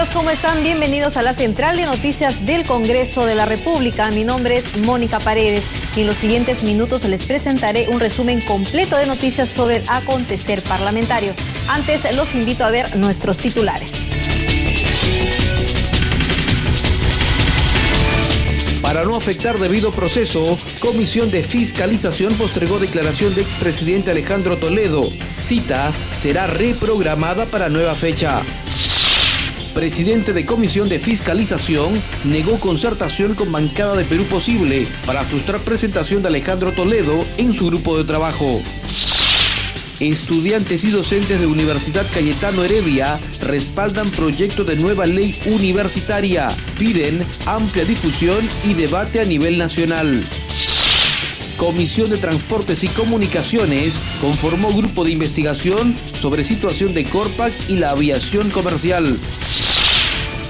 Amigos, ¿cómo están? Bienvenidos a la Central de Noticias del Congreso de la República. Mi nombre es Mónica Paredes y en los siguientes minutos les presentaré un resumen completo de noticias sobre el acontecer parlamentario. Antes, los invito a ver nuestros titulares. Para no afectar debido proceso, Comisión de Fiscalización postergó declaración de expresidente Alejandro Toledo. Cita será reprogramada para nueva fecha. Presidente de Comisión de Fiscalización negó concertación con bancada de Perú Posible para frustrar presentación de Alejandro Toledo en su grupo de trabajo. Estudiantes y docentes de Universidad Cayetano Heredia respaldan proyecto de nueva ley universitaria. Piden amplia difusión y debate a nivel nacional. Comisión de Transportes y Comunicaciones conformó grupo de investigación sobre situación de Corpac y la aviación comercial.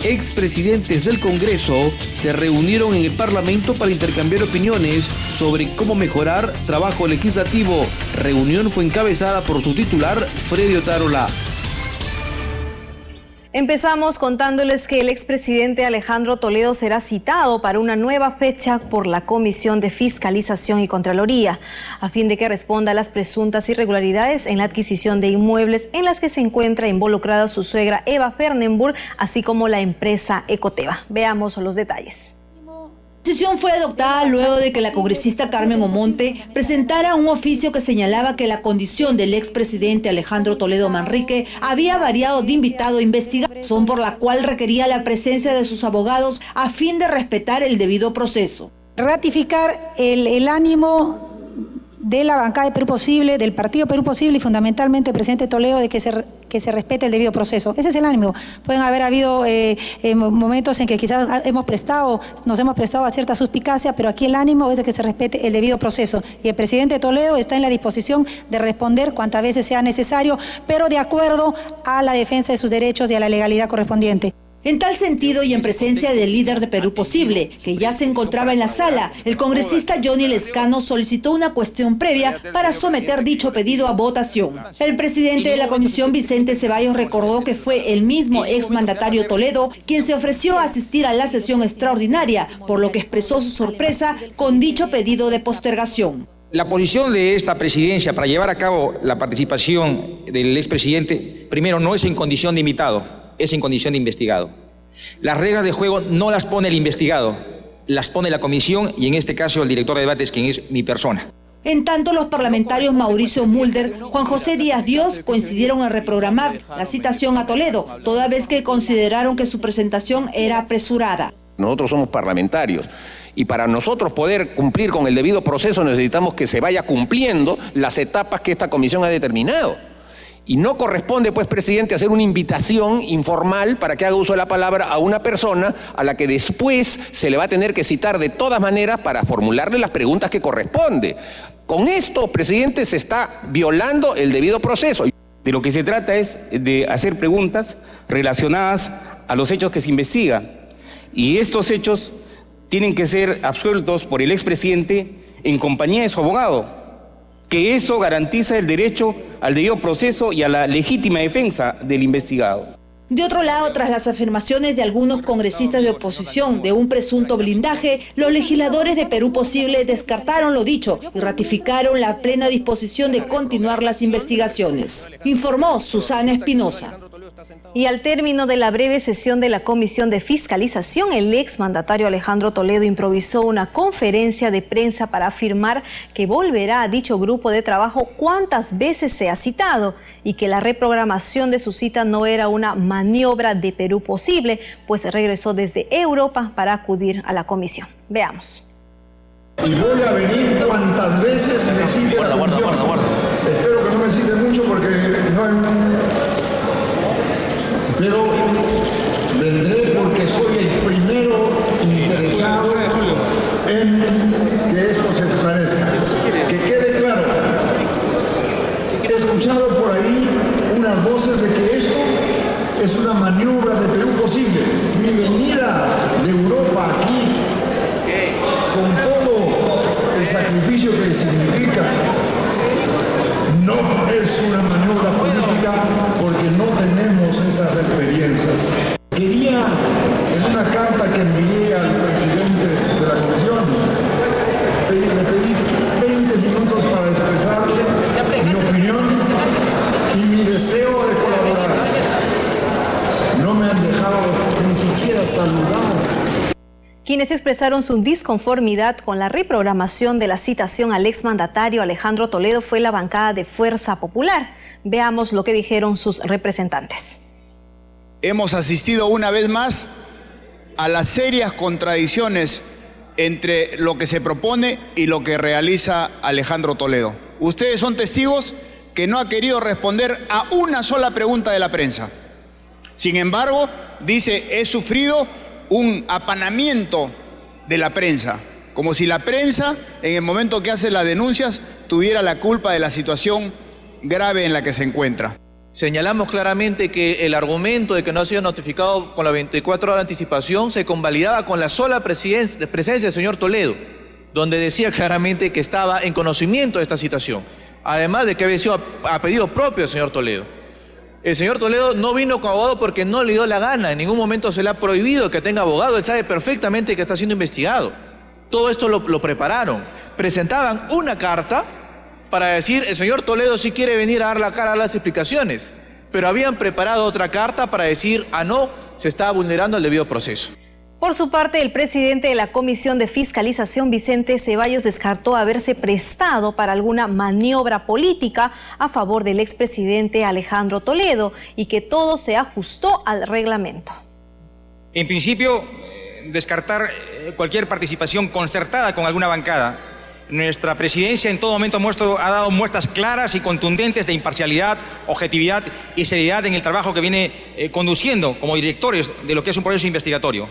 Expresidentes del Congreso se reunieron en el Parlamento para intercambiar opiniones sobre cómo mejorar trabajo legislativo. Reunión fue encabezada por su titular, Freddy Otárola. Empezamos contándoles que el expresidente Alejandro Toledo será citado para una nueva fecha por la Comisión de Fiscalización y Contraloría, a fin de que responda a las presuntas irregularidades en la adquisición de inmuebles en las que se encuentra involucrada su suegra Eva Fernenburg, así como la empresa Ecoteva. Veamos los detalles. La decisión fue adoptada luego de que la congresista Carmen Omonte presentara un oficio que señalaba que la condición del expresidente Alejandro Toledo Manrique había variado de invitado a investigar, razón por la cual requería la presencia de sus abogados a fin de respetar el debido proceso. Ratificar el ánimo de la bancada de Perú Posible, del partido Perú Posible y fundamentalmente el presidente Toledo de que se respete el debido proceso. Ese es el ánimo. Pueden haber habido momentos en que quizás nos hemos prestado a cierta suspicacia, pero aquí el ánimo es de que se respete el debido proceso. Y el presidente Toledo está en la disposición de responder cuantas veces sea necesario, pero de acuerdo a la defensa de sus derechos y a la legalidad correspondiente. En tal sentido y en presencia del líder de Perú Posible, que ya se encontraba en la sala, el congresista Johnny Lescano solicitó una cuestión previa para someter dicho pedido a votación. El presidente de la comisión, Vicente Ceballos, recordó que fue el mismo exmandatario Toledo quien se ofreció a asistir a la sesión extraordinaria, por lo que expresó su sorpresa con dicho pedido de postergación. La posición de esta presidencia para llevar a cabo la participación del expresidente, primero, no es en condición de invitado, es en condición de investigado. Las reglas de juego no las pone el investigado, las pone la comisión y en este caso el director de debates, quien es mi persona. En tanto, los parlamentarios Mauricio Mulder, Juan José Díaz Dios coincidieron en reprogramar la citación a Toledo, toda vez que consideraron que su presentación era apresurada. Nosotros somos parlamentarios y para nosotros poder cumplir con el debido proceso necesitamos que se vaya cumpliendo las etapas que esta comisión ha determinado. Y no corresponde, pues, presidente, hacer una invitación informal para que haga uso de la palabra a una persona a la que después se le va a tener que citar de todas maneras para formularle las preguntas que corresponde. Con esto, presidente, se está violando el debido proceso. De lo que se trata es de hacer preguntas relacionadas a los hechos que se investigan. Y estos hechos tienen que ser absueltos por el expresidente en compañía de su abogado, que eso garantiza el derecho al debido proceso y a la legítima defensa del investigado. De otro lado, tras las afirmaciones de algunos congresistas de oposición de un presunto blindaje, los legisladores de Perú Posible descartaron lo dicho y ratificaron la plena disposición de continuar las investigaciones. Informó Susana Espinosa. Y al término de la breve sesión de la Comisión de Fiscalización, el exmandatario Alejandro Toledo improvisó una conferencia de prensa para afirmar que volverá a dicho grupo de trabajo cuantas veces sea citado y que la reprogramación de su cita no era una maniobra de Perú Posible, pues regresó desde Europa para acudir a la comisión. Veamos. Y voy a venir cuantas veces necesite la comisión. Espero que no me cite mucho porque no hay... Pero vendré porque soy el primero interesado en que esto se esclarezca. Que quede claro. He escuchado por ahí unas voces de que esto es una maniobra de Perú Posible. Mi venida de Europa aquí, con todo el sacrificio que significa, no es una maniobra política porque no tenemos esas experiencias. Quería en una carta que envié al presidente de la comisión. Le pedí 20 minutos para expresar mi opinión y mi deseo de colaborar. No me han dejado ni siquiera saludar. Quienes expresaron su disconformidad con la reprogramación de la citación al exmandatario Alejandro Toledo fue la bancada de Fuerza Popular. Veamos lo que dijeron sus representantes. Hemos asistido una vez más a las serias contradicciones entre lo que se propone y lo que realiza Alejandro Toledo. Ustedes son testigos que no ha querido responder a una sola pregunta de la prensa. Sin embargo, dice, he sufrido un apanamiento de la prensa, como si la prensa, en el momento que hace las denuncias, tuviera la culpa de la situación grave en la que se encuentra. Señalamos claramente que el argumento de que no ha sido notificado con la 24 horas de anticipación se convalidaba con la sola presencia del señor Toledo, donde decía claramente que estaba en conocimiento de esta situación, además de que había sido a pedido propio del señor Toledo. El señor Toledo no vino con abogado porque no le dio la gana, en ningún momento se le ha prohibido que tenga abogado, él sabe perfectamente que está siendo investigado. Todo esto lo prepararon, presentaban una carta para decir, el señor Toledo sí quiere venir a dar la cara a las explicaciones, pero habían preparado otra carta para decir, no, se estaba vulnerando el debido proceso. Por su parte, el presidente de la Comisión de Fiscalización, Vicente Ceballos, descartó haberse prestado para alguna maniobra política a favor del expresidente Alejandro Toledo y que todo se ajustó al reglamento. En principio, descartar cualquier participación concertada con alguna bancada. Nuestra presidencia en todo momento ha dado muestras claras y contundentes de imparcialidad, objetividad y seriedad en el trabajo que viene conduciendo como directores de lo que es un proceso investigatorio.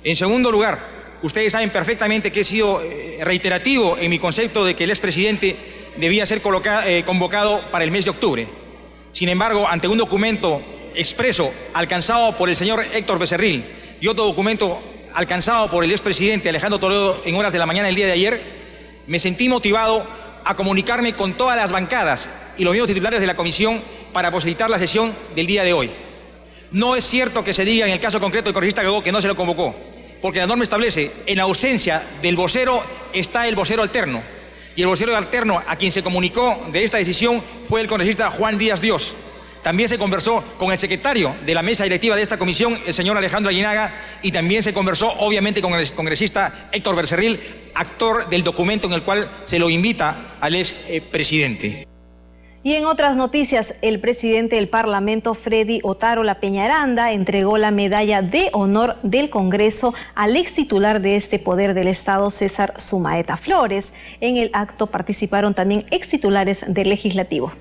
En segundo lugar, ustedes saben perfectamente que he sido reiterativo en mi concepto de que el expresidente debía ser convocado para el mes de octubre. Sin embargo, ante un documento expreso alcanzado por el señor Héctor Becerril y otro documento alcanzado por el expresidente Alejandro Toledo en horas de la mañana del día de ayer, me sentí motivado a comunicarme con todas las bancadas y los miembros titulares de la comisión para posibilitar la sesión del día de hoy. No es cierto que se diga en el caso concreto del congresista Gagó que no se lo convocó, porque la norma establece, en ausencia del vocero está el vocero alterno, y el vocero alterno a quien se comunicó de esta decisión fue el congresista Juan Díaz Dios. También se conversó con el secretario de la mesa directiva de esta comisión, el señor Alejandro Aguinaga, y también se conversó obviamente con el congresista Héctor Becerril, actor del documento en el cual se lo invita al expresidente. Y en otras noticias, el presidente del Parlamento, Freddy Otárola Peñaranda, entregó la medalla de honor del Congreso al ex titular de este poder del Estado, César Sumaeta Flores. En el acto participaron también ex titulares del Legislativo.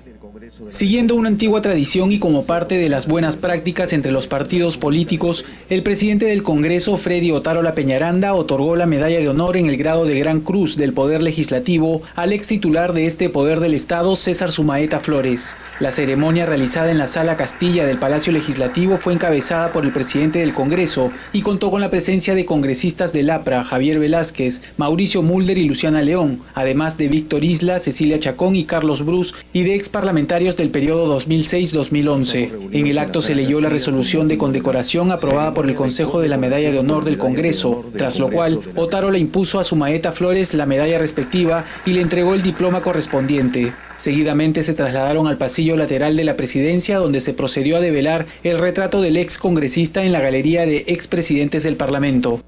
Siguiendo una antigua tradición y como parte de las buenas prácticas entre los partidos políticos, el presidente del Congreso, Freddy Otárola Peñaranda, otorgó la medalla de honor en el grado de Gran Cruz del Poder Legislativo al ex titular de este poder del Estado, César Sumaeta Flores. La ceremonia realizada en la Sala Castilla del Palacio Legislativo fue encabezada por el presidente del Congreso y contó con la presencia de congresistas del APRA, Javier Velázquez, Mauricio Mulder y Luciana León, además de Víctor Isla, Cecilia Chacón y Carlos Brus, y de ex parlamentarios del periodo 2006-2011. En el acto se leyó la resolución de condecoración aprobada por el Consejo de la Medalla de Honor del Congreso, tras lo cual Otárola impuso a Sumaeta Flores la medalla respectiva y le entregó el diploma correspondiente. Seguidamente se trasladaron al pasillo lateral de la presidencia, donde se procedió a develar el retrato del ex congresista en la galería de expresidentes del Parlamento.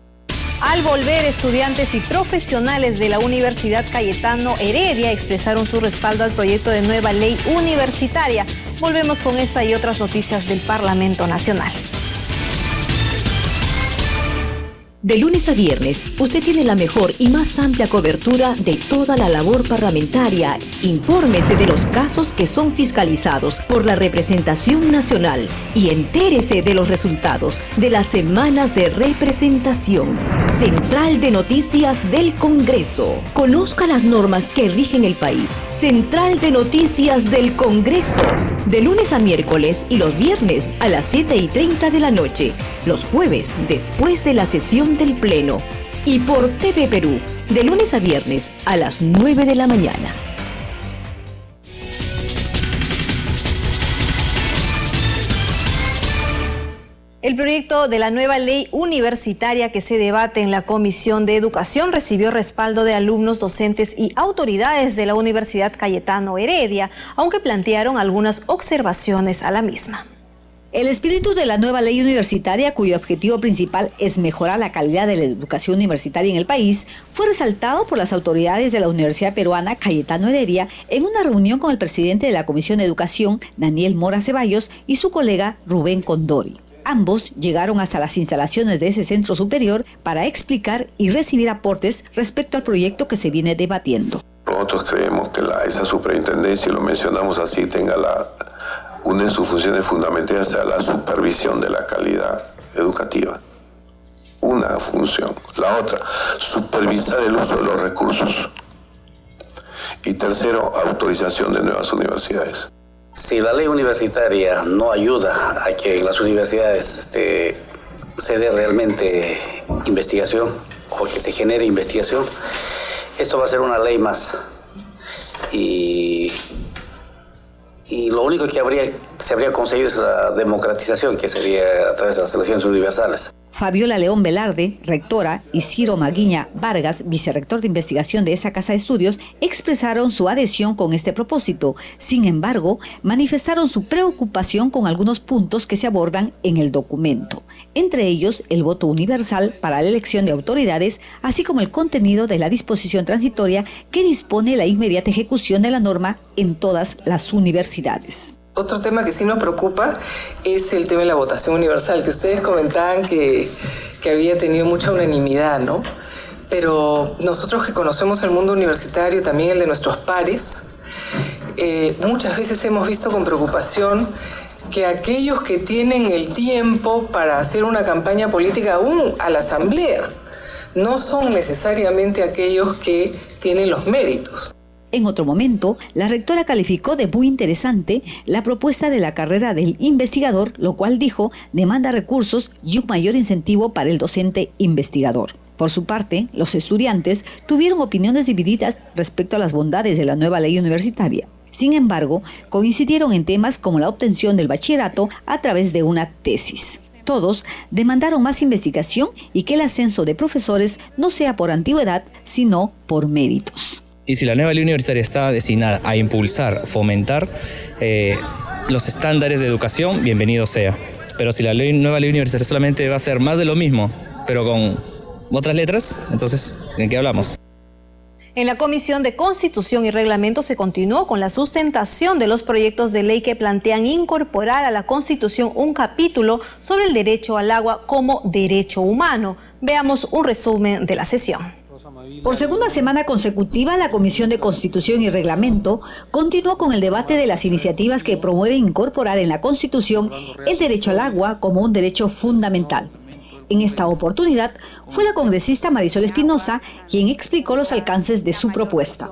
Al volver, estudiantes y profesionales de la Universidad Cayetano Heredia expresaron su respaldo al proyecto de nueva ley universitaria. Volvemos con esta y otras noticias del Parlamento Nacional. De lunes a viernes, usted tiene la mejor y más amplia cobertura de toda la labor parlamentaria. Infórmese de los casos que son fiscalizados por la representación nacional y entérese de los resultados de las semanas de representación. Central de Noticias del Congreso. Conozca las normas que rigen el país. Central de Noticias del Congreso. De lunes a miércoles y los viernes a las 7:30 de la noche. Los jueves después de la sesión del Pleno. Y por TV Perú, de lunes a viernes a las 9 de la mañana. El proyecto de la nueva ley universitaria que se debate en la Comisión de Educación recibió respaldo de alumnos, docentes y autoridades de la Universidad Cayetano Heredia, aunque plantearon algunas observaciones a la misma. El espíritu de la nueva ley universitaria, cuyo objetivo principal es mejorar la calidad de la educación universitaria en el país, fue resaltado por las autoridades de la Universidad Peruana Cayetano Heredia en una reunión con el presidente de la Comisión de Educación, Daniel Mora Ceballos, y su colega Rubén Condori. Ambos llegaron hasta las instalaciones de ese centro superior para explicar y recibir aportes respecto al proyecto que se viene debatiendo. Nosotros creemos que esa superintendencia, y lo mencionamos así, tenga una de sus funciones fundamentales sea la supervisión de la calidad educativa. Una función. La otra, supervisar el uso de los recursos. Y tercero, autorización de nuevas universidades. Si la ley universitaria no ayuda a que en las universidades se dé realmente investigación o que se genere investigación, esto va a ser una ley más. Y lo único que se habría conseguido es la democratización, que sería a través de las elecciones universales. Fabiola León Velarde, rectora, y Ciro Maguiña Vargas, vicerrector de investigación de esa casa de estudios, expresaron su adhesión con este propósito. Sin embargo, manifestaron su preocupación con algunos puntos que se abordan en el documento. Entre ellos, el voto universal para la elección de autoridades, así como el contenido de la disposición transitoria que dispone la inmediata ejecución de la norma en todas las universidades. Otro tema que sí nos preocupa es el tema de la votación universal, que ustedes comentaban que había tenido mucha unanimidad, ¿no? Pero nosotros que conocemos el mundo universitario, también el de nuestros pares, muchas veces hemos visto con preocupación que aquellos que tienen el tiempo para hacer una campaña política aún a la asamblea no son necesariamente aquellos que tienen los méritos. En otro momento, la rectora calificó de muy interesante la propuesta de la carrera del investigador, lo cual dijo demanda recursos y un mayor incentivo para el docente investigador. Por su parte, los estudiantes tuvieron opiniones divididas respecto a las bondades de la nueva ley universitaria. Sin embargo, coincidieron en temas como la obtención del bachillerato a través de una tesis. Todos demandaron más investigación y que el ascenso de profesores no sea por antigüedad, sino por méritos. Y si la nueva ley universitaria está destinada a impulsar, fomentar los estándares de educación, bienvenido sea. Pero si la nueva ley universitaria solamente va a ser más de lo mismo, pero con otras letras, entonces, ¿de qué hablamos? En la Comisión de Constitución y Reglamento se continuó con la sustentación de los proyectos de ley que plantean incorporar a la Constitución un capítulo sobre el derecho al agua como derecho humano. Veamos un resumen de la sesión. Por segunda semana consecutiva, la Comisión de Constitución y Reglamento continuó con el debate de las iniciativas que promueven incorporar en la Constitución el derecho al agua como un derecho fundamental. En esta oportunidad, fue la congresista Marisol Espinosa quien explicó los alcances de su propuesta.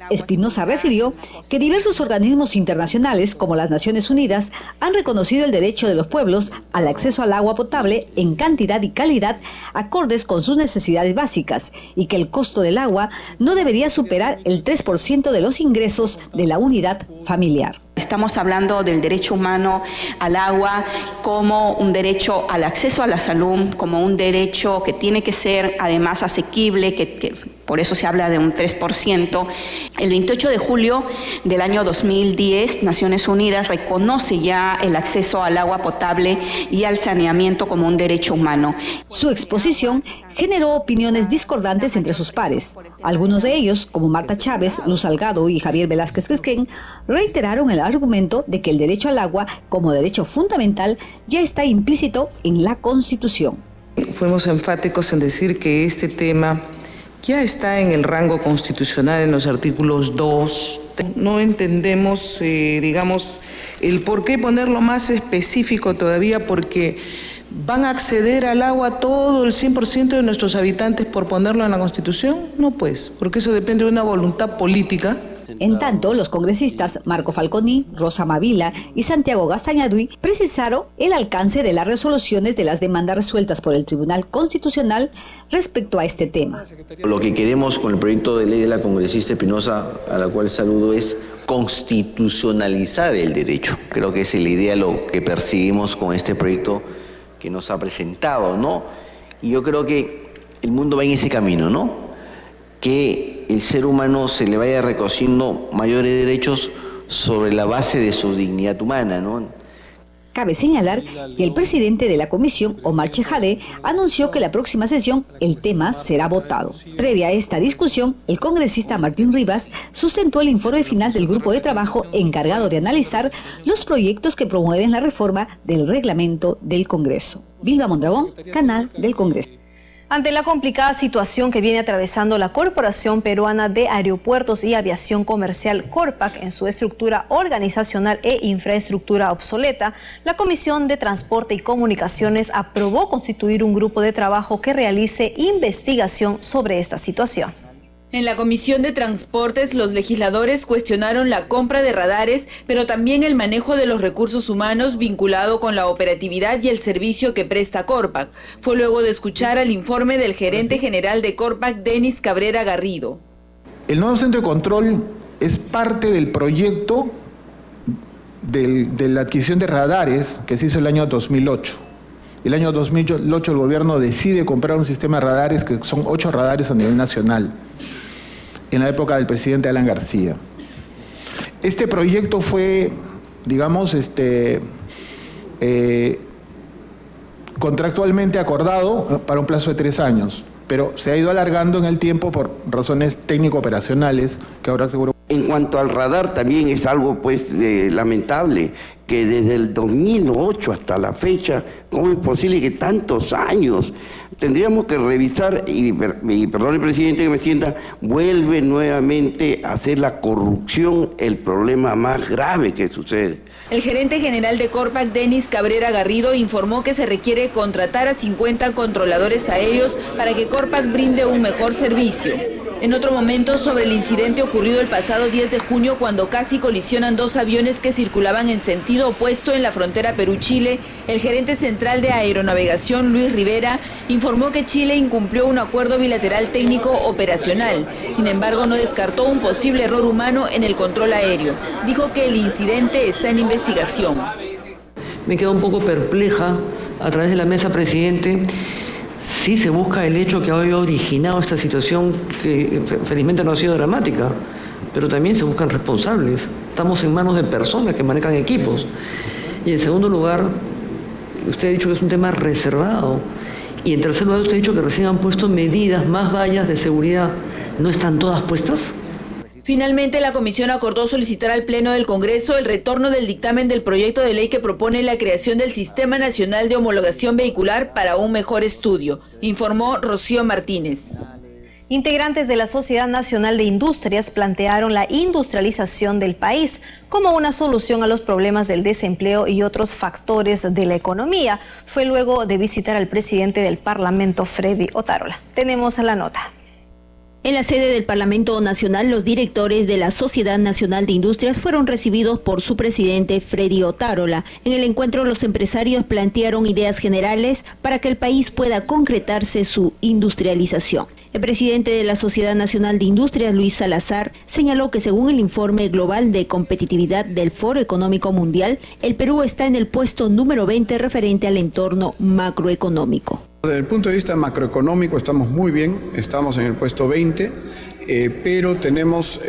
Espinosa refirió que diversos organismos internacionales, como las Naciones Unidas, han reconocido el derecho de los pueblos al acceso al agua potable en cantidad y calidad acordes con sus necesidades básicas y que el costo del agua no debería superar el 3% de los ingresos de la unidad familiar. Estamos hablando del derecho humano al agua como un derecho al acceso a la salud, como un derecho que tiene que ser además asequible, que por eso se habla de un 3%. El 28 de julio del año 2010, Naciones Unidas reconoce ya el acceso al agua potable y al saneamiento como un derecho humano. Su exposición generó opiniones discordantes entre sus pares. Algunos de ellos, como Marta Chávez, Luz Salgado y Javier Velázquez Quesquén, reiteraron el argumento de que el derecho al agua como derecho fundamental ya está implícito en la Constitución. Fuimos enfáticos en decir que este tema ya está en el rango constitucional en los artículos 2. No entendemos, el por qué ponerlo más específico todavía, porque ¿van a acceder al agua todo el 100% de nuestros habitantes por ponerlo en la Constitución? No, pues, porque eso depende de una voluntad política. En tanto, los congresistas Marco Falconi, Rosa Mavila y Santiago Gastañaduy precisaron el alcance de las resoluciones de las demandas resueltas por el Tribunal Constitucional respecto a este tema. Lo que queremos con el proyecto de ley de la congresista Espinosa, a la cual saludo, es constitucionalizar el derecho. Creo que esa es la idea, lo que perseguimos con este proyecto, que nos ha presentado, ¿no? Y yo creo que el mundo va en ese camino, ¿no? Que el ser humano se le vaya reconociendo mayores derechos sobre la base de su dignidad humana, ¿no? Cabe señalar que el presidente de la comisión, Omar Chejade, anunció que la próxima sesión el tema será votado. Previa a esta discusión, el congresista Martín Rivas sustentó el informe final del grupo de trabajo encargado de analizar los proyectos que promueven la reforma del reglamento del Congreso. Vilma Mondragón, Canal del Congreso. Ante la complicada situación que viene atravesando la Corporación Peruana de Aeropuertos y Aviación Comercial, Corpac, en su estructura organizacional e infraestructura obsoleta, la Comisión de Transporte y Comunicaciones aprobó constituir un grupo de trabajo que realice investigación sobre esta situación. En la Comisión de Transportes, los legisladores cuestionaron la compra de radares, pero también el manejo de los recursos humanos vinculado con la operatividad y el servicio que presta Corpac. Fue luego de escuchar el informe del gerente general de Corpac, Denis Cabrera Garrido. El nuevo centro de control es parte del proyecto de la adquisición de radares que se hizo el año 2008. El año 2008 el gobierno decide comprar un sistema de radares que son 8 radares a nivel nacional, en la época del presidente Alan García. Este proyecto fue, digamos, contractualmente acordado para un plazo de 3 años, pero se ha ido alargando en el tiempo por razones técnico-operacionales que ahora seguro... En cuanto al radar, también es algo pues lamentable que desde el 2008 hasta la fecha, ¿cómo es posible que tantos años? Tendríamos que revisar, y perdón el presidente que me extienda, vuelve nuevamente a ser la corrupción el problema más grave que sucede. El gerente general de Corpac, Denis Cabrera Garrido, informó que se requiere contratar a 50 controladores aéreos para que Corpac brinde un mejor servicio. En otro momento, sobre el incidente ocurrido el pasado 10 de junio, cuando casi colisionan 2 aviones que circulaban en sentido opuesto en la frontera Perú-Chile, el gerente central de Aeronavegación, Luis Rivera, informó que Chile incumplió un acuerdo bilateral técnico operacional. Sin embargo, no descartó un posible error humano en el control aéreo. Dijo que el incidente está en investigación. Me quedo un poco perpleja a través de la mesa, presidente. Sí se busca el hecho que haya originado esta situación que felizmente no ha sido dramática, pero también se buscan responsables. Estamos en manos de personas que manejan equipos. Y en segundo lugar, usted ha dicho que es un tema reservado. Y en tercer lugar, usted ha dicho que recién han puesto medidas, más vallas de seguridad. ¿No están todas puestas? Finalmente, la comisión acordó solicitar al Pleno del Congreso el retorno del dictamen del proyecto de ley que propone la creación del Sistema Nacional de Homologación Vehicular para un mejor estudio, informó Rocío Martínez. Integrantes de la Sociedad Nacional de Industrias plantearon la industrialización del país como una solución a los problemas del desempleo y otros factores de la economía. Fue luego de visitar al presidente del Parlamento, Freddy Otárola. Tenemos la nota. En la sede del Parlamento Nacional, los directores de la Sociedad Nacional de Industrias fueron recibidos por su presidente, Freddy Otárola. En el encuentro, los empresarios plantearon ideas generales para que el país pueda concretarse su industrialización. El presidente de la Sociedad Nacional de Industrias, Luis Salazar, señaló que según el informe global de competitividad del Foro Económico Mundial, el Perú está en el puesto número 20 referente al entorno macroeconómico. Desde el punto de vista macroeconómico estamos muy bien, estamos en el puesto 20, pero tenemos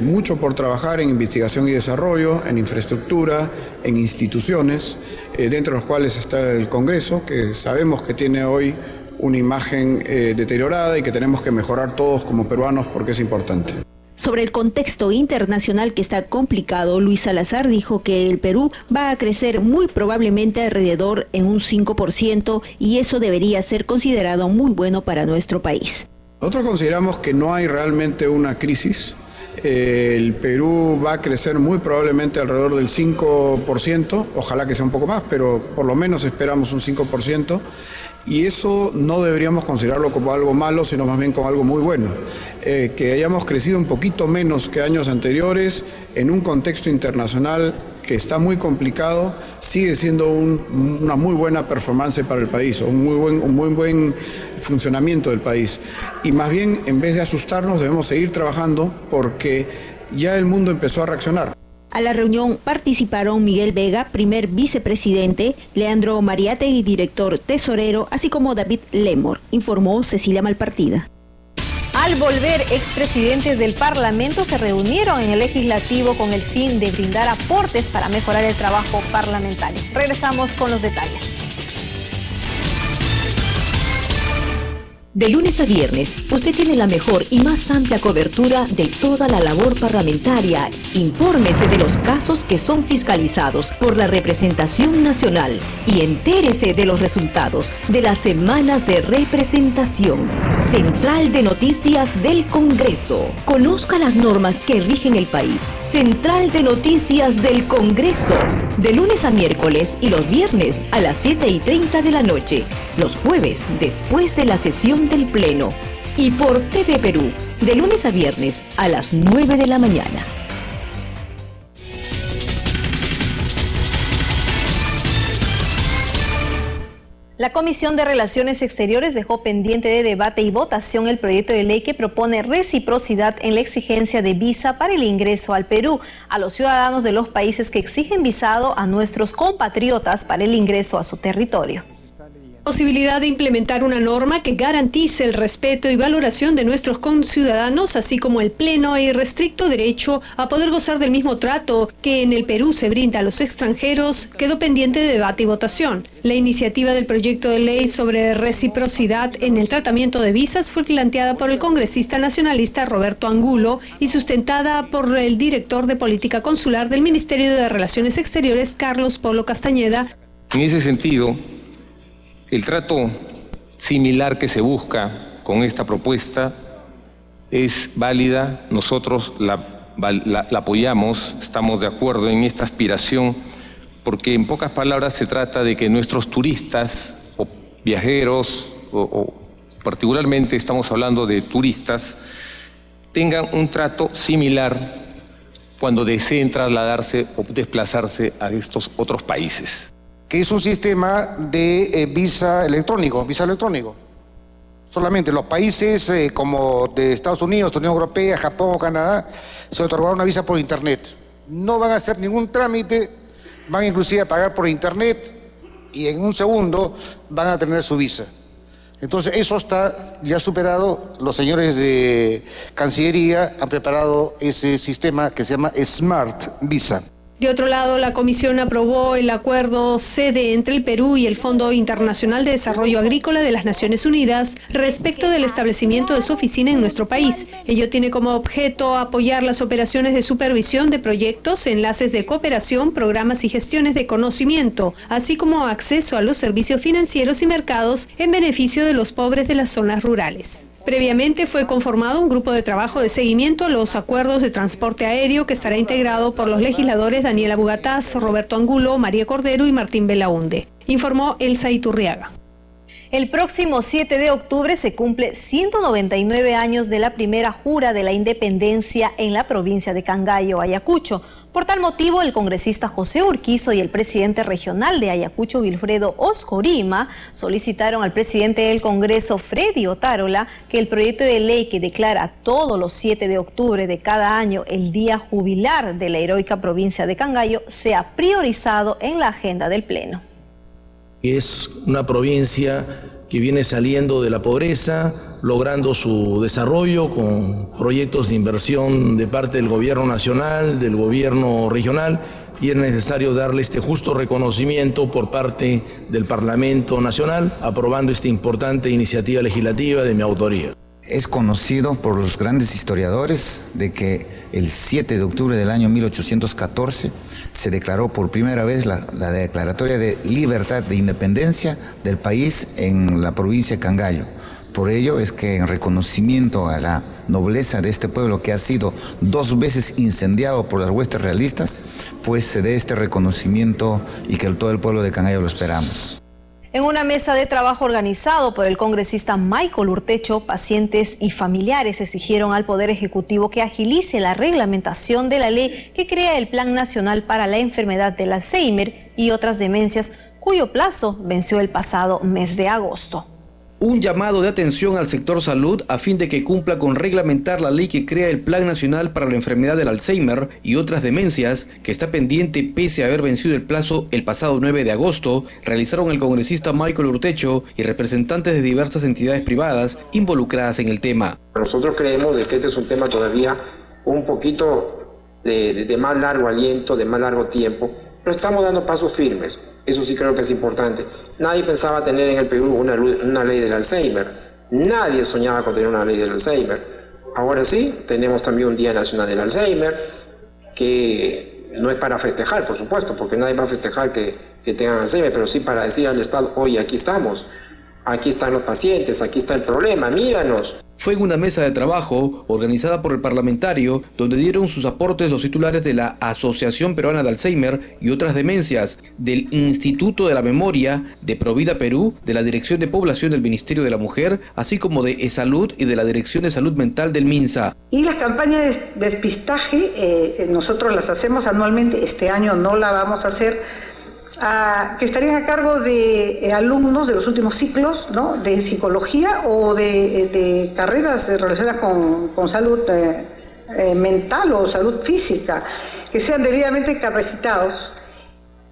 mucho por trabajar en investigación y desarrollo, en infraestructura, en instituciones, dentro de los cuales está el Congreso, que sabemos que tiene hoy una imagen deteriorada y que tenemos que mejorar todos como peruanos porque es importante. Sobre el contexto internacional que está complicado, Luis Salazar dijo que el Perú va a crecer muy probablemente alrededor en un 5% y eso debería ser considerado muy bueno para nuestro país. Nosotros consideramos que no hay realmente una crisis. El Perú va a crecer muy probablemente alrededor del 5%, ojalá que sea un poco más, pero por lo menos esperamos un 5%. Y eso no deberíamos considerarlo como algo malo, sino más bien como algo muy bueno. Que hayamos crecido un poquito menos que años anteriores en un contexto internacional que está muy complicado, sigue siendo una muy buena performance para el país, un muy buen funcionamiento del país. Y más bien, en vez de asustarnos, debemos seguir trabajando porque ya el mundo empezó a reaccionar. A la reunión participaron Miguel Vega, primer vicepresidente, Leandro Mariátegui, director tesorero, así como David Lemor, informó Cecilia Malpartida. Al volver, expresidentes del Parlamento se reunieron en el Legislativo con el fin de brindar aportes para mejorar el trabajo parlamentario. Regresamos con los detalles. De lunes a viernes, usted tiene la mejor y más amplia cobertura de toda la labor parlamentaria. Infórmese de los casos que son fiscalizados por la representación nacional y entérese de los resultados de las semanas de representación. Central de Noticias del Congreso. Conozca las normas que rigen el país. Central de Noticias del Congreso. De lunes a miércoles y los viernes a las 7:30 de la noche. Los jueves después de la sesión del Pleno. Y por TV Perú, de lunes a viernes a las 9 de la mañana. La Comisión de Relaciones Exteriores dejó pendiente de debate y votación el proyecto de ley que propone reciprocidad en la exigencia de visa para el ingreso al Perú a los ciudadanos de los países que exigen visado a nuestros compatriotas para el ingreso a su territorio. Posibilidad de implementar una norma que garantice el respeto y valoración de nuestros conciudadanos, así como el pleno e irrestricto derecho a poder gozar del mismo trato que en el Perú se brinda a los extranjeros, quedó pendiente de debate y votación. La iniciativa del proyecto de ley sobre reciprocidad en el tratamiento de visas fue planteada por el congresista nacionalista Roberto Angulo y sustentada por el director de Política Consular del Ministerio de Relaciones Exteriores, Carlos Polo Castañeda. En ese sentido, el trato similar que se busca con esta propuesta es válida, nosotros la apoyamos, estamos de acuerdo en esta aspiración, porque en pocas palabras se trata de que nuestros turistas o viajeros, o particularmente estamos hablando de turistas, tengan un trato similar cuando deseen trasladarse o desplazarse a estos otros países. Que es un sistema de visa electrónico. Solamente los países como de Estados Unidos, Unión Europea, Japón o Canadá, se otorgará una visa por internet. No van a hacer ningún trámite, van inclusive a pagar por internet y en un segundo van a tener su visa. Entonces eso está ya superado, los señores de Cancillería han preparado ese sistema que se llama Smart Visa. De otro lado, la Comisión aprobó el acuerdo sede entre el Perú y el Fondo Internacional de Desarrollo Agrícola de las Naciones Unidas respecto del establecimiento de su oficina en nuestro país. Ello tiene como objeto apoyar las operaciones de supervisión de proyectos, enlaces de cooperación, programas y gestiones de conocimiento, así como acceso a los servicios financieros y mercados en beneficio de los pobres de las zonas rurales. Previamente fue conformado un grupo de trabajo de seguimiento a los acuerdos de transporte aéreo que estará integrado por los legisladores Daniela Bugatás, Roberto Angulo, María Cordero y Martín Belaunde. Informó Elsa Iturriaga. El próximo 7 de octubre se cumple 199 años de la primera jura de la independencia en la provincia de Cangallo, Ayacucho. Por tal motivo, el congresista José Urquizo y el presidente regional de Ayacucho, Wilfredo Oscorima, solicitaron al presidente del Congreso, Freddy Otárola, que el proyecto de ley que declara todos los 7 de octubre de cada año el día jubilar de la heroica provincia de Cangallo sea priorizado en la agenda del Pleno. Es una provincia que viene saliendo de la pobreza, logrando su desarrollo con proyectos de inversión de parte del gobierno nacional, del gobierno regional, y es necesario darle este justo reconocimiento por parte del Parlamento Nacional, aprobando esta importante iniciativa legislativa de mi autoría. Es conocido por los grandes historiadores de que el 7 de octubre del año 1814 se declaró por primera vez la declaratoria de libertad de independencia del país en la provincia de Cangallo. Por ello es que en reconocimiento a la nobleza de este pueblo que ha sido 2 veces incendiado por las huestes realistas, pues se dé este reconocimiento y que todo el pueblo de Cangallo lo esperamos. En una mesa de trabajo organizado por el congresista Michael Urtecho, pacientes y familiares exigieron al Poder Ejecutivo que agilice la reglamentación de la ley que crea el Plan Nacional para la Enfermedad del Alzheimer y otras demencias, cuyo plazo venció el pasado mes de agosto. un llamado de atención al sector salud a fin de que cumpla con reglamentar la ley que crea el Plan Nacional para la Enfermedad del Alzheimer y otras demencias, que está pendiente pese a haber vencido el plazo el pasado 9 de agosto, realizaron el congresista Michael Urtecho y representantes de diversas entidades privadas involucradas en el tema. Nosotros creemos de que este es un tema todavía un poquito de más largo aliento, de más largo tiempo, pero estamos dando pasos firmes. Eso sí creo que es importante. Nadie pensaba tener en el Perú una ley del Alzheimer. Nadie soñaba con tener una ley del Alzheimer. Ahora sí, tenemos también un Día Nacional del Alzheimer, que no es para festejar, por supuesto, porque nadie va a festejar que tengan Alzheimer, pero sí para decir al Estado, oye, aquí estamos, aquí están los pacientes, aquí está el problema, míranos. Fue en una mesa de trabajo organizada por el parlamentario donde dieron sus aportes los titulares de la Asociación Peruana de Alzheimer y otras demencias, del Instituto de la Memoria, de Provida Perú, de la Dirección de Población del Ministerio de la Mujer, así como de eSalud y de la Dirección de Salud Mental del MINSA. Y las campañas de despistaje nosotros las hacemos anualmente, este año no la vamos a hacer, que estarían a cargo de alumnos de los últimos ciclos, ¿no?, de psicología o de carreras relacionadas con salud mental o salud física, que sean debidamente capacitados.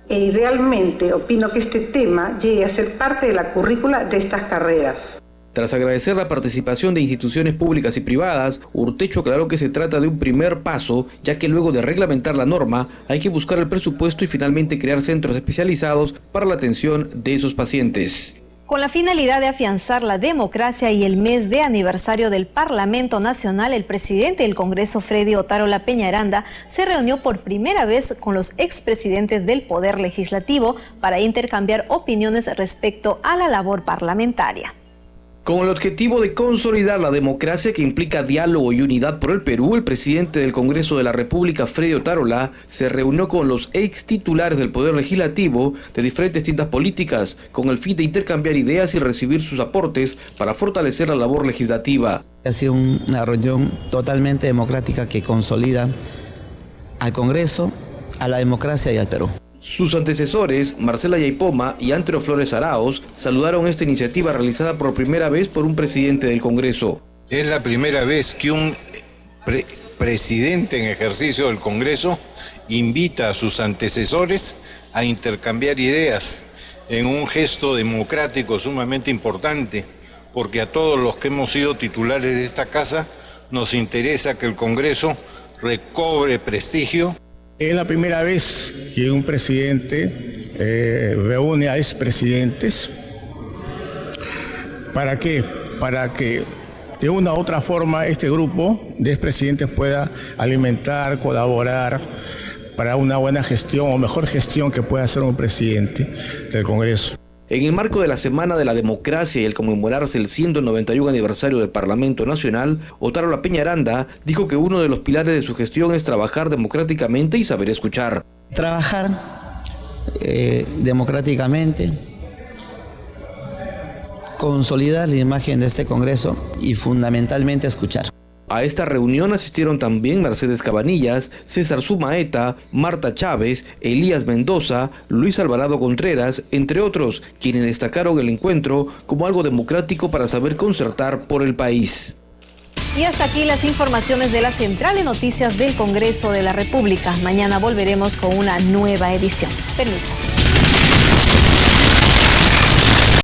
E idealmente opino que este tema llegue a ser parte de la currícula de estas carreras. Tras agradecer la participación de instituciones públicas y privadas, Urtecho aclaró que se trata de un primer paso, ya que luego de reglamentar la norma hay que buscar el presupuesto y finalmente crear centros especializados para la atención de esos pacientes. Con la finalidad de afianzar la democracia y el mes de aniversario del Parlamento Nacional, el presidente del Congreso, Freddy Otárola Peñaranda, se reunió por primera vez con los expresidentes del Poder Legislativo para intercambiar opiniones respecto a la labor parlamentaria. Con el objetivo de consolidar la democracia que implica diálogo y unidad por el Perú, el presidente del Congreso de la República, Freddy Otárola, se reunió con los ex titulares del Poder Legislativo de diferentes tintas políticas con el fin de intercambiar ideas y recibir sus aportes para fortalecer la labor legislativa. Ha sido una reunión totalmente democrática que consolida al Congreso, a la democracia y al Perú. Sus antecesores, Marcela Yaipoma y Antero Flores Araos, saludaron esta iniciativa realizada por primera vez por un presidente del Congreso. Es la primera vez que un presidente en ejercicio del Congreso invita a sus antecesores a intercambiar ideas en un gesto democrático sumamente importante, porque a todos los que hemos sido titulares de esta casa nos interesa que el Congreso recobre prestigio. Es la primera vez que un presidente reúne a expresidentes. ¿Para qué? Para que de una u otra forma este grupo de expresidentes pueda alimentar, colaborar para una buena gestión o mejor gestión que pueda hacer un presidente del Congreso. En el marco de la Semana de la Democracia y el conmemorarse el 191 aniversario del Parlamento Nacional, Otárola Peñaranda dijo que uno de los pilares de su gestión es trabajar democráticamente y saber escuchar. Trabajar democráticamente, consolidar la imagen de este Congreso y fundamentalmente escuchar. A esta reunión asistieron también Mercedes Cabanillas, César Sumaeta, Marta Chávez, Elías Mendoza, Luis Alvarado Contreras, entre otros, quienes destacaron el encuentro como algo democrático para saber concertar por el país. Y hasta aquí las informaciones de la Central de Noticias del Congreso de la República. Mañana volveremos con una nueva edición. Permiso.